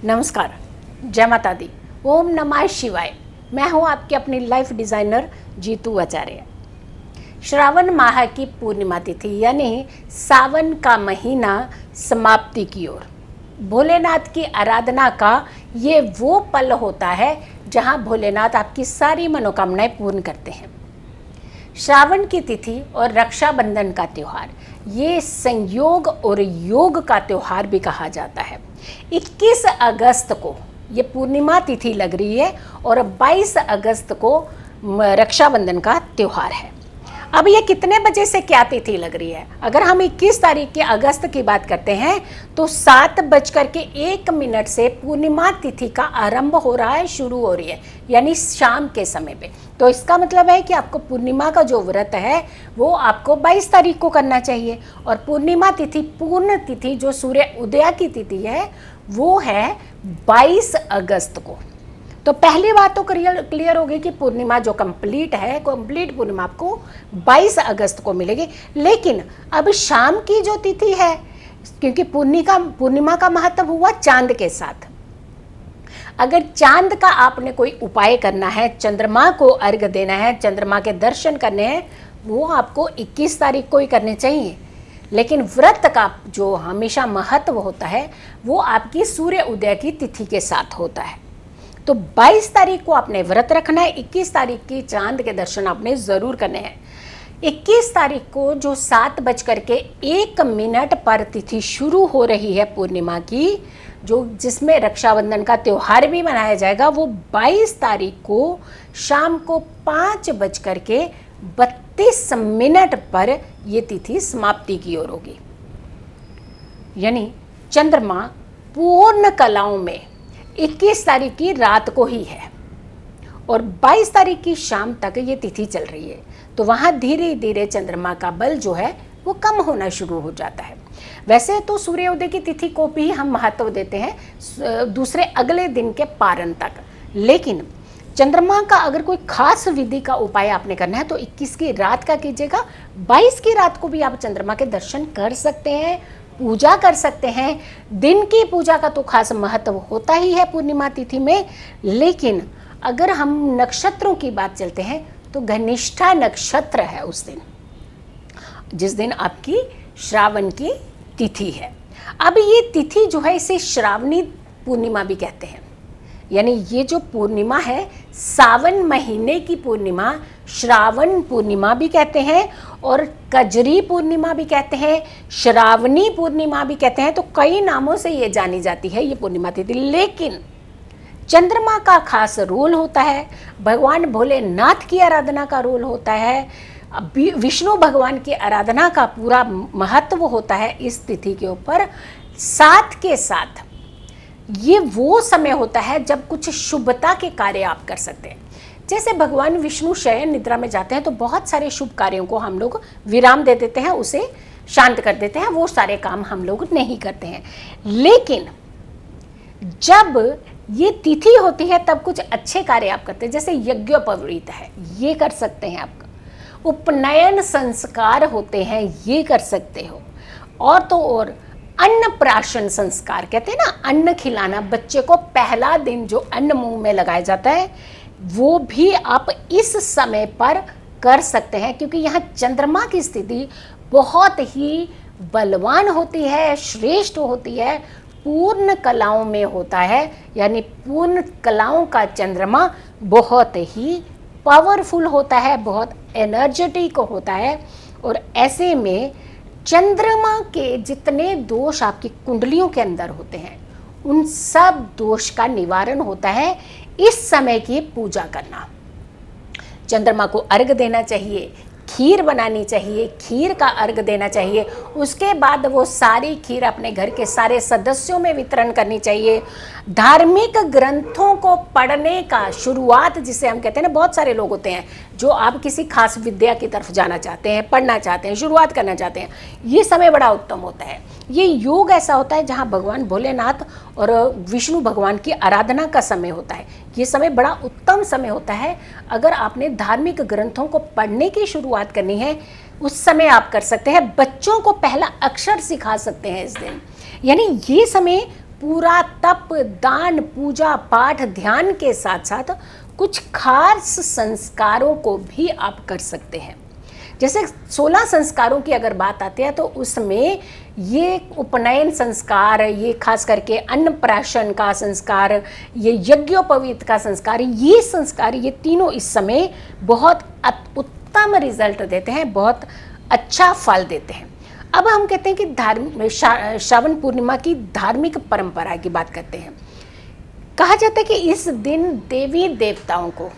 नमस्कार, जय माता दी, ओम नमः शिवाय। मैं हूँ आपकी अपनी लाइफ डिज़ाइनर जीतू आचार्य। श्रावण माह की पूर्णिमा तिथि यानी सावन का महीना समाप्ति की ओर, भोलेनाथ की आराधना का ये वो पल होता है जहाँ भोलेनाथ आपकी सारी मनोकामनाएं पूर्ण करते हैं। श्रावण की तिथि और रक्षाबंधन का त्यौहार ये संयोग और योग का त्यौहार भी कहा जाता है। 21 अगस्त को ये पूर्णिमा तिथि लग रही है और 22 अगस्त को रक्षाबंधन का त्यौहार है। अब ये कितने बजे से क्या तिथि लग रही है? अगर हम 21 तारीख के अगस्त की बात करते हैं तो 7:01 से पूर्णिमा तिथि का आरंभ हो रहा है, शुरू हो रही है, यानी शाम के समय पे। तो इसका मतलब है कि आपको पूर्णिमा का जो व्रत है वो आपको 22 तारीख को करना चाहिए। और पूर्णिमा तिथि, पूर्ण तिथि जो सूर्य उदय की तिथि है वो है 22 अगस्त को। तो पहली बात तो क्लियर होगी कि पूर्णिमा जो कंप्लीट पूर्णिमा आपको 22 अगस्त को मिलेगी। लेकिन अब शाम की जो तिथि है, क्योंकि पूर्णिमा का महत्व हुआ चांद के साथ। अगर चांद का आपने कोई उपाय करना है, चंद्रमा को अर्घ देना है, चंद्रमा के दर्शन करने हैं, वो आपको 21 तारीख को ही करने चाहिए। लेकिन व्रत का जो हमेशा महत्व होता है वो आपकी सूर्य उदय की तिथि के साथ होता है। तो 22 तारीख को आपने व्रत रखना है, 21 तारीख की चांद के दर्शन आपने ज़रूर करने हैं। 21 तारीख को जो 7:01 पर तिथि शुरू हो रही है पूर्णिमा की, जो जिसमें रक्षाबंधन का त्यौहार भी मनाया जाएगा, वो 22 तारीख को शाम को 5:32 पर ये तिथि समाप्ति की ओर होगी। यानी चंद्रमा पूर्ण कलाओं में 21 तारीख की रात को ही है और 22 तारीख की शाम तक ये तिथि चल रही है। तो वहाँ धीरे धीरे चंद्रमा का बल जो है वो कम होना शुरू हो जाता है। वैसे तो सूर्योदय की तिथि को भी हम महत्व देते हैं दूसरे अगले दिन के पारण तक, लेकिन चंद्रमा का अगर कोई खास विधि का उपाय आपने करना है तो 21 की रात का कीजिएगा। 22 की रात को भी आप चंद्रमा के दर्शन कर सकते हैं, पूजा कर सकते हैं। दिन की पूजा का तो खास महत्व होता ही है पूर्णिमा तिथि में, लेकिन अगर हम नक्षत्रों की बात चलते हैं तो घनिष्ठा नक्षत्र है उस दिन, जिस दिन आपकी श्रावण की तिथि है। अब ये तिथि जो है इसे श्रावणी पूर्णिमा भी कहते हैं। यानी ये जो पूर्णिमा है, सावन महीने की पूर्णिमा श्रावण पूर्णिमा भी कहते हैं और कजरी पूर्णिमा भी कहते हैं, श्रावणी पूर्णिमा भी कहते हैं। तो कई नामों से ये जानी जाती है ये पूर्णिमा तिथि। लेकिन चंद्रमा का खास रोल होता है, भगवान भोलेनाथ की आराधना का रोल होता है, विष्णु भगवान की आराधना का पूरा महत्व होता है इस तिथि के ऊपर। साथ के साथ ये वो समय होता है जब कुछ शुभता के कार्य आप कर सकते हैं। जैसे भगवान विष्णु शयन निद्रा में जाते हैं तो बहुत सारे शुभ कार्यों को हम लोग विराम दे देते हैं, उसे शांत कर देते हैं, वो सारे काम हम लोग नहीं करते हैं। लेकिन जब ये तिथि होती है तब कुछ अच्छे कार्य आप करते हैं, जैसे यज्ञोपवीत है, ये कर सकते हैं आप। उपनयन संस्कार होते हैं, ये कर सकते हो। और तो और अन्नप्राशन संस्कार कहते हैं ना, अन्न खिलाना, बच्चे को पहला दिन जो अन्न मुंह में लगाया जाता है वो भी आप इस समय पर कर सकते हैं, क्योंकि यहाँ चंद्रमा की स्थिति बहुत ही बलवान होती है, श्रेष्ठ होती है, पूर्ण कलाओं में होता है। यानी पूर्ण कलाओं का चंद्रमा बहुत ही पावरफुल होता है, बहुत एनर्जेटिक होता है। और ऐसे में चंद्रमा के जितने दोष आपकी कुंडलियों के अंदर होते हैं उन सब दोष का निवारण होता है इस समय की पूजा करना। चंद्रमा को अर्घ देना चाहिए, खीर बनानी चाहिए, खीर का अर्घ देना चाहिए। उसके बाद वो सारी खीर अपने घर के सारे सदस्यों में वितरण करनी चाहिए। धार्मिक ग्रंथों को पढ़ने का शुरुआत, जिसे हम कहते हैं ना, बहुत सारे लोग होते हैं जो आप किसी खास विद्या की तरफ जाना चाहते हैं, पढ़ना चाहते हैं, शुरुआत करना चाहते हैं, ये समय बड़ा उत्तम होता है। ये योग ऐसा होता है जहाँ भगवान भोलेनाथ और विष्णु भगवान की आराधना का समय होता है। ये समय बड़ा उत्तम समय होता है। अगर आपने धार्मिक ग्रंथों को पढ़ने की शुरुआत करनी है उस समय आप कर सकते हैं। बच्चों को पहला अक्षर सिखा सकते हैं इस दिन। यानी ये समय पूरा तप, दान, पूजा पाठ, ध्यान के साथ साथ कुछ खास संस्कारों को भी आप कर सकते हैं। जैसे 16 संस्कारों की अगर बात आती है तो उसमें ये उपनयन संस्कार, ये खास करके अन्नप्राशन का संस्कार, ये यज्ञोपवीत का संस्कार, ये संस्कार, ये तीनों इस समय बहुत उत्तम रिजल्ट देते हैं, बहुत अच्छा फल देते हैं। अब हम कहते हैं कि श्रावण पूर्णिमा की धार्मिक परंपरा की बात करते हैं। कहा जाता है कि इस दिन देवी देवताओं को,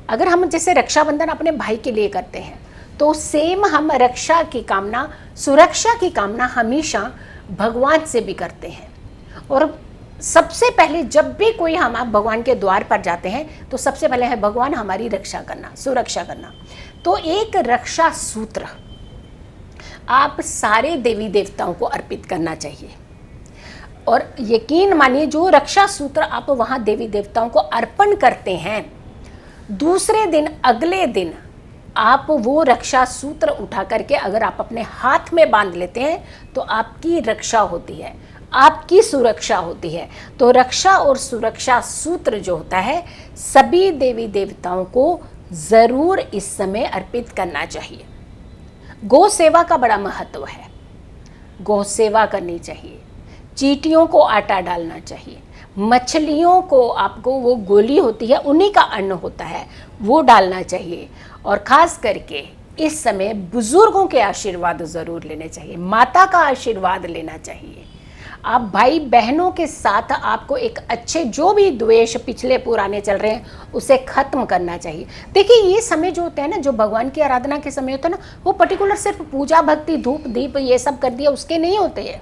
अगर हम जैसे रक्षाबंधन अपने भाई के लिए करते हैं तो सेम हम रक्षा की कामना, सुरक्षा की कामना हमेशा भगवान से भी करते हैं। और सबसे पहले जब भी कोई हम आप भगवान के द्वार पर जाते हैं तो सबसे पहले है भगवान हमारी रक्षा करना, सुरक्षा करना। तो एक रक्षा सूत्र आप सारे देवी देवताओं को अर्पित करना चाहिए। और यकीन मानिए जो रक्षा सूत्र आप वहाँ देवी देवताओं को अर्पण करते हैं, दूसरे दिन, अगले दिन आप वो रक्षा सूत्र उठा करके अगर आप अपने हाथ में बांध लेते हैं तो आपकी रक्षा होती है, आपकी सुरक्षा होती है। तो रक्षा और सुरक्षा सूत्र जो होता है सभी देवी देवताओं को ज़रूर इस समय अर्पित करना चाहिए। गौ सेवा का बड़ा महत्व है, गौ सेवा करनी चाहिए, चींटियों को आटा डालना चाहिए, मछलियों को आपको वो गोली होती है उन्हीं का अन्न होता है वो डालना चाहिए। और ख़ास करके इस समय बुज़ुर्गों के आशीर्वाद ज़रूर लेने चाहिए, माता का आशीर्वाद लेना चाहिए। आप भाई बहनों के साथ आपको एक अच्छे जो भी द्वेष पिछले पुराने चल रहे हैं उसे ख़त्म करना चाहिए। देखिए ये समय जो होता है ना, जो भगवान की आराधना के समय होता है ना, वो पर्टिकुलर सिर्फ पूजा भक्ति धूप दीप ये सब कर दिया उसके नहीं होते हैं।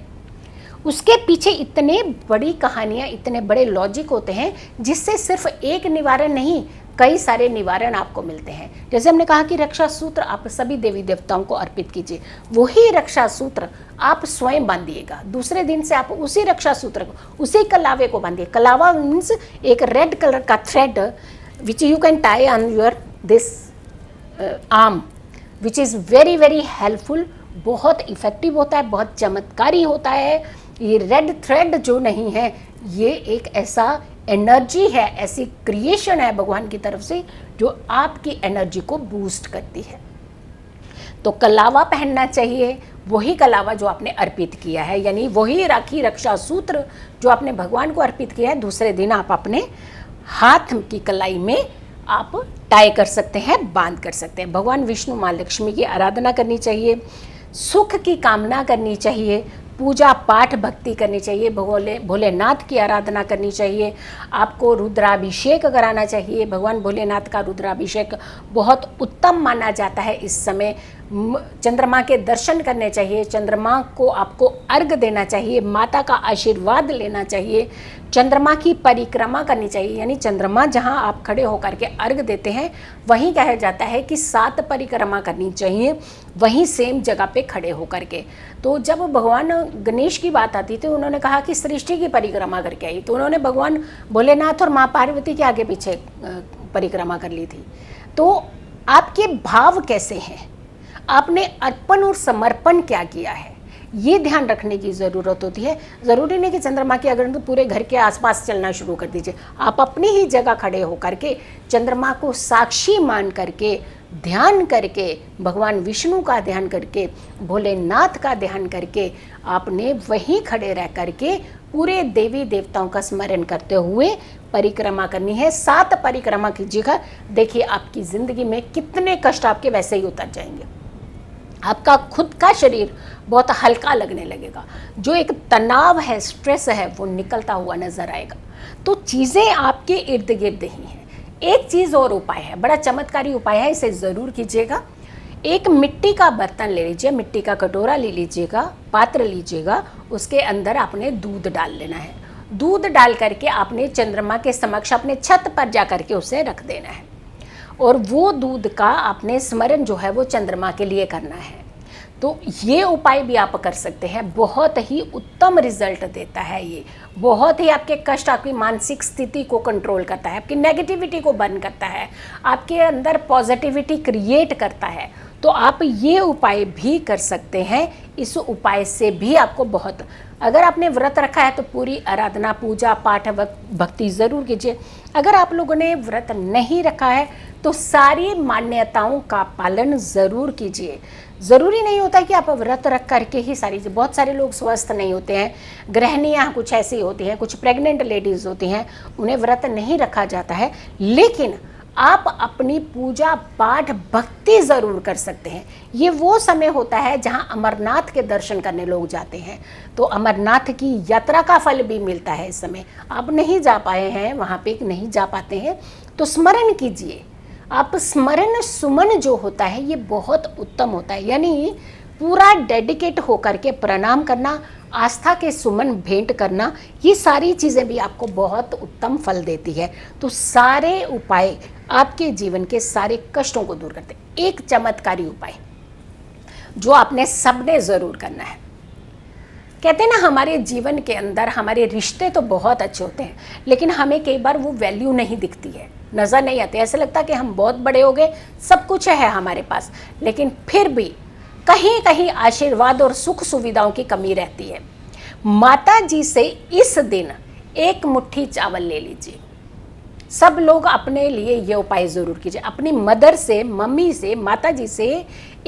उसके पीछे इतने बड़ी कहानियाँ, इतने बड़े लॉजिक होते हैं जिससे सिर्फ एक निवारण नहीं, कई सारे निवारण आपको मिलते हैं। जैसे हमने कहा कि रक्षा सूत्र आप सभी देवी देवताओं को अर्पित कीजिए, वही रक्षा सूत्र आप स्वयं बांधिएगा। दूसरे दिन से आप उसी रक्षा सूत्र को, उसी कलावे को बांधिए। कलावा मीन्स एक रेड कलर का thread which you can tie on your this arm, which is very very helpful, बहुत इफेक्टिव होता है, बहुत चमत्कारी होता है। ये रेड थ्रेड जो नहीं है, ये एक ऐसा एनर्जी है, ऐसी क्रिएशन है भगवान की तरफ से जो आपकी एनर्जी को बूस्ट करती है। तो कलावा पहनना चाहिए, वही कलावा जो आपने अर्पित किया है, यानी वही राखी रक्षा सूत्र जो आपने भगवान को अर्पित किया है, दूसरे दिन आप अपने हाथ की कलाई में आप टाई कर सकते हैं, बांध कर सकते हैं। भगवान विष्णु माँ लक्ष्मी की आराधना करनी चाहिए, सुख की कामना करनी चाहिए, पूजा पाठ भक्ति करनी चाहिए, भोलेनाथ की आराधना करनी चाहिए, आपको रुद्राभिषेक कराना चाहिए। भगवान भोलेनाथ का रुद्राभिषेक बहुत उत्तम माना जाता है। इस समय चंद्रमा के दर्शन करने चाहिए, चंद्रमा को आपको अर्घ देना चाहिए, माता का आशीर्वाद लेना चाहिए, चंद्रमा की परिक्रमा करनी चाहिए। यानी चंद्रमा जहां आप खड़े होकर के अर्घ देते हैं वहीं कहा जाता है कि 7 परिक्रमा करनी चाहिए, वहीं सेम जगह पे खड़े होकर के। तो जब भगवान गणेश की बात आती थी, उन्होंने कहा कि सृष्टि की परिक्रमा करके आई, तो उन्होंने भगवान भोलेनाथ और माँ पार्वती के आगे पीछे परिक्रमा कर ली थी। तो आपके भाव कैसे हैं, आपने अर्पण और समर्पण क्या किया है, ये ध्यान रखने की ज़रूरत होती है। ज़रूरी नहीं कि चंद्रमा की अगर तो पूरे घर के आसपास चलना शुरू कर दीजिए, आप अपनी ही जगह खड़े होकर के चंद्रमा को साक्षी मान करके ध्यान करके, भगवान विष्णु का ध्यान करके, भोलेनाथ का ध्यान करके आपने वहीं खड़े रह करके पूरे देवी देवताओं का स्मरण करते हुए परिक्रमा करनी है। 7 परिक्रमा कीजिएगा, देखिए आपकी ज़िंदगी में कितने कष्ट आपके वैसे ही उतर जाएंगे। आपका खुद का शरीर बहुत हल्का लगने लगेगा, जो एक तनाव है, स्ट्रेस है, वो निकलता हुआ नजर आएगा। तो चीज़ें आपके इर्द गिर्द ही हैं। एक चीज़ और उपाय है, बड़ा चमत्कारी उपाय है, इसे ज़रूर कीजिएगा। एक मिट्टी का बर्तन ले लीजिए, मिट्टी का कटोरा ले लीजिएगा, पात्र लीजिएगा, उसके अंदर आपने दूध डाल लेना है। दूध डाल करके आपने चंद्रमा के समक्ष अपने छत पर जा करके उसे रख देना है, और वो दूध का आपने स्मरण जो है वो चंद्रमा के लिए करना है। तो ये उपाय भी आप कर सकते हैं, बहुत ही उत्तम रिजल्ट देता है ये, बहुत ही आपके कष्ट, आपकी मानसिक स्थिति को कंट्रोल करता है, आपकी नेगेटिविटी को बंद करता है, आपके अंदर पॉजिटिविटी क्रिएट करता है। तो आप ये उपाय भी कर सकते हैं इस उपाय से भी आपको बहुत, अगर आपने व्रत रखा है तो पूरी आराधना, पूजा पाठ, भक्ति ज़रूर कीजिए। अगर आप लोगों ने व्रत नहीं रखा है तो सारी मान्यताओं का पालन ज़रूर कीजिए। ज़रूरी नहीं होता कि आप व्रत रख करके ही सारी, बहुत सारे लोग स्वस्थ नहीं होते हैं, गृहिणियाँ कुछ ऐसी होती हैं, कुछ प्रेग्नेंट लेडीज़ होती हैं, उन्हें व्रत नहीं रखा जाता है, लेकिन आप अपनी पूजा पाठ भक्ति ज़रूर कर सकते हैं। ये वो समय होता है जहां अमरनाथ के दर्शन करने लोग जाते हैं, तो अमरनाथ की यात्रा का फल भी मिलता है इस समय। आप नहीं जा पाए हैं वहाँ पे, नहीं जा पाते हैं तो स्मरण कीजिए। आप स्मरण सुमन जो होता है ये बहुत उत्तम होता है, यानी पूरा डेडिकेट होकर के प्रणाम करना, आस्था के सुमन भेंट करना, ये सारी चीज़ें भी आपको बहुत उत्तम फल देती है। तो सारे उपाय आपके जीवन के सारे कष्टों को दूर करते हैं। एक चमत्कारी उपाय जो आपने सबने ज़रूर करना है। कहते हैं ना, हमारे जीवन के अंदर हमारे रिश्ते तो बहुत अच्छे होते हैं, लेकिन हमें कई बार वो वैल्यू नहीं दिखती है, नज़र नहीं आती। ऐसा लगता है कि हम बहुत बड़े हो गए, सब कुछ है हमारे पास, लेकिन फिर भी कहीं कहीं आशीर्वाद और सुख सुविधाओं की कमी रहती है। माता जी से इस दिन एक मुट्ठी चावल ले लीजिए। सब लोग अपने लिए ये उपाय ज़रूर कीजिए। अपनी मदर से, मम्मी से, माता जी से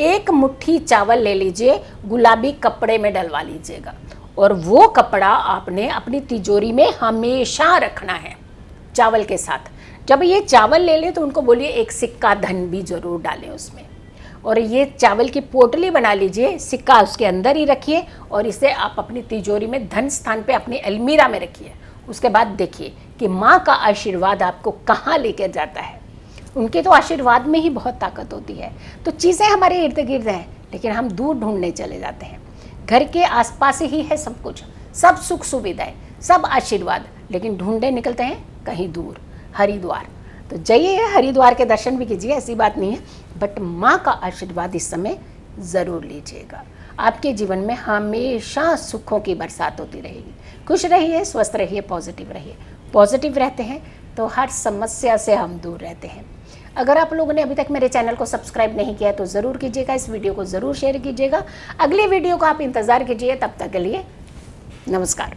एक मुट्ठी चावल ले लीजिए, गुलाबी कपड़े में डलवा लीजिएगा, और वो कपड़ा आपने अपनी तिजोरी में हमेशा रखना है चावल के साथ। जब ये चावल ले लें तो उनको बोलिए एक सिक्का धन भी ज़रूर डालें उसमें, और ये चावल की पोटली बना लीजिए, सिक्का उसके अंदर ही रखिए, और इसे आप अपनी तिजोरी में धन स्थान पे अपनी अलमीरा में रखिए। उसके बाद देखिए कि माँ का आशीर्वाद आपको कहाँ लेकर जाता है। उनके तो आशीर्वाद में ही बहुत ताकत होती है। तो चीज़ें हमारे इर्द गिर्द हैं, लेकिन हम दूर ढूंढने चले जाते हैं। घर के आसपास ही है सब कुछ, सब सुख सुविधाएं, सब आशीर्वाद, लेकिन ढूंढने निकलते हैं कहीं दूर, हरिद्वार। तो जाइए, हरिद्वार के दर्शन भी कीजिए, ऐसी बात नहीं है, बट माँ का आशीर्वाद इस समय ज़रूर लीजिएगा। आपके जीवन में हमेशा सुखों की बरसात होती रहेगी। खुश रहिए, स्वस्थ रहिए, पॉजिटिव रहिए। पॉजिटिव रहते हैं तो हर समस्या से हम दूर रहते हैं। अगर आप लोगों ने अभी तक मेरे चैनल को सब्सक्राइब नहीं किया है तो ज़रूर कीजिएगा, इस वीडियो को ज़रूर शेयर कीजिएगा। अगली वीडियो का आप इंतज़ार कीजिए। तब तक के लिए नमस्कार।